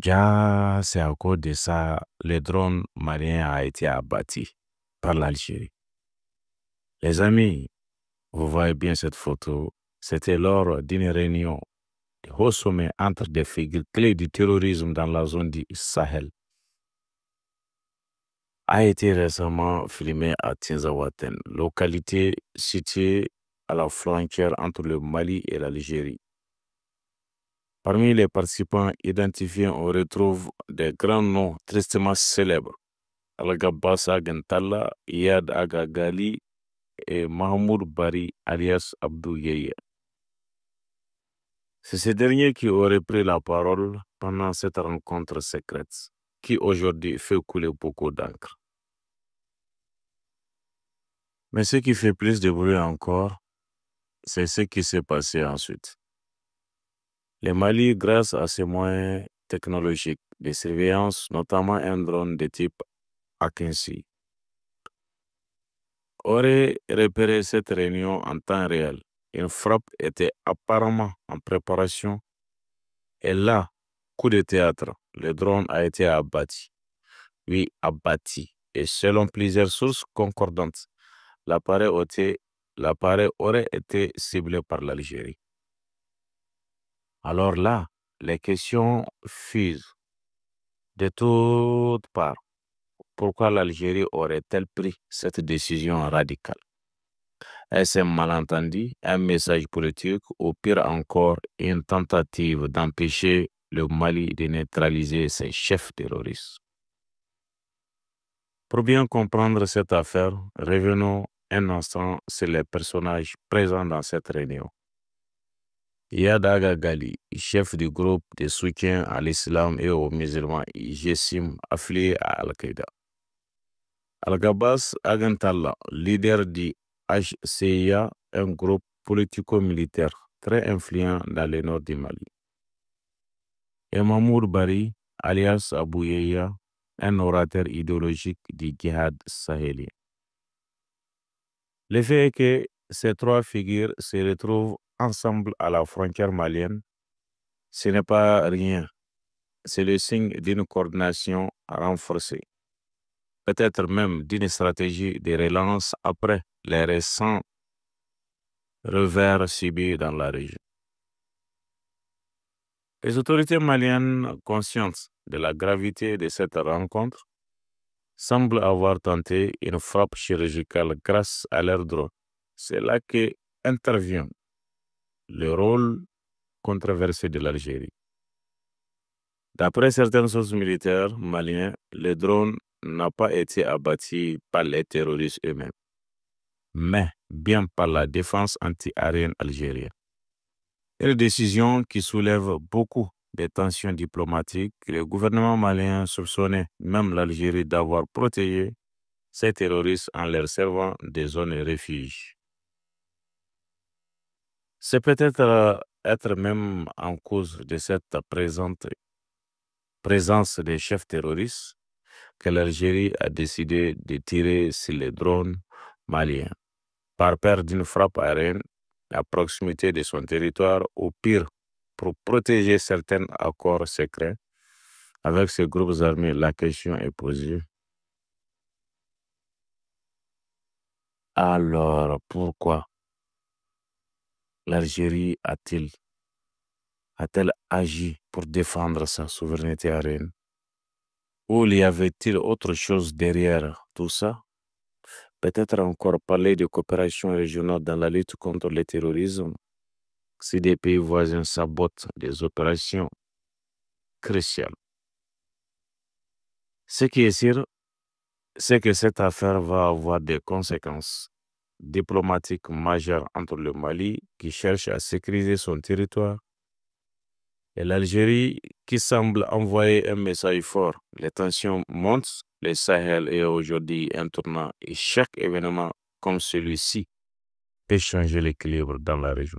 Déjà, c'est à cause de ça, le drone malien a été abattu par l'Algérie. Les amis, vous voyez bien cette photo. C'était lors d'une réunion de haut sommet entre des figures clés du terrorisme dans la zone du Sahel. A été récemment filmé à Tinzaouaten, localité située à la frontière entre le Mali et l'Algérie. Parmi les participants identifiés, on retrouve des grands noms tristement célèbres. Al-Ghabbas Agantalla, Iyad Agagali et Mahmoud Bari alias Abdou Yeye. C'est ce dernier qui aurait pris la parole pendant cette rencontre secrète, qui aujourd'hui fait couler beaucoup d'encre. Mais ce qui fait plus de bruit encore, c'est ce qui s'est passé ensuite. Le Mali, grâce à ses moyens technologiques de surveillance, notamment un drone de type Akinci, aurait repéré cette réunion en temps réel. Une frappe était apparemment en préparation et là, coup de théâtre, le drone a été abattu. Oui, abattu. Et selon plusieurs sources concordantes, l'appareil aurait été ciblé par l'Algérie. Alors là, les questions fusent de toutes parts. Pourquoi l'Algérie aurait-elle pris cette décision radicale? Est-ce un malentendu, un message politique ou pire encore, une tentative d'empêcher le Mali de neutraliser ses chefs terroristes? Pour bien comprendre cette affaire, revenons un instant sur les personnages présents dans cette réunion. Iyad Agagali, chef du groupe de soutien à l'islam et aux musulmans Jessim, affilié à Al-Qaïda. Al-Ghabbas Agantalla, leader du HCIA, un groupe politico-militaire très influent dans le nord du Mali. Et Mahmoud Bari, alias Abou Yaya, un orateur idéologique du djihad sahélien. Le fait est que ces trois figures se retrouvent ensemble à la frontière malienne, ce n'est pas rien. C'est le signe d'une coordination renforcée, peut-être même d'une stratégie de relance après les récents revers subis dans la région. Les autorités maliennes, conscientes de la gravité de cette rencontre, semblent avoir tenté une frappe chirurgicale grâce à leur drone. C'est là que intervient le rôle controversé de l'Algérie. D'après certaines sources militaires maliennes, le drone n'a pas été abattu par les terroristes eux-mêmes, mais bien par la défense anti-aérienne algérienne. Une décision qui soulève beaucoup de tensions diplomatiques. Le gouvernement malien soupçonnait même l'Algérie d'avoir protégé ces terroristes en leur servant des zones refuge. C'est peut-être être même en cause de cette présence des chefs terroristes que l'Algérie a décidé de tirer sur les drones maliens, par peur d'une frappe aérienne à proximité de son territoire, ou pire, pour protéger certains accords secrets avec ces groupes armés. La question est posée. Alors, pourquoi l'Algérie a-t-elle agi pour défendre sa souveraineté aérienne? Ou y avait-il autre chose derrière tout ça? Peut-être encore parler de coopération régionale dans la lutte contre le terrorisme, si des pays voisins sabotent des opérations cruciales. Ce qui est sûr, c'est que cette affaire va avoir des conséquences diplomatiques majeures entre le Mali, qui cherche à sécuriser son territoire, et l'Algérie, qui semble envoyer un message fort. Les tensions montent, le Sahel est aujourd'hui un tournant, et chaque événement comme celui-ci peut changer l'équilibre dans la région.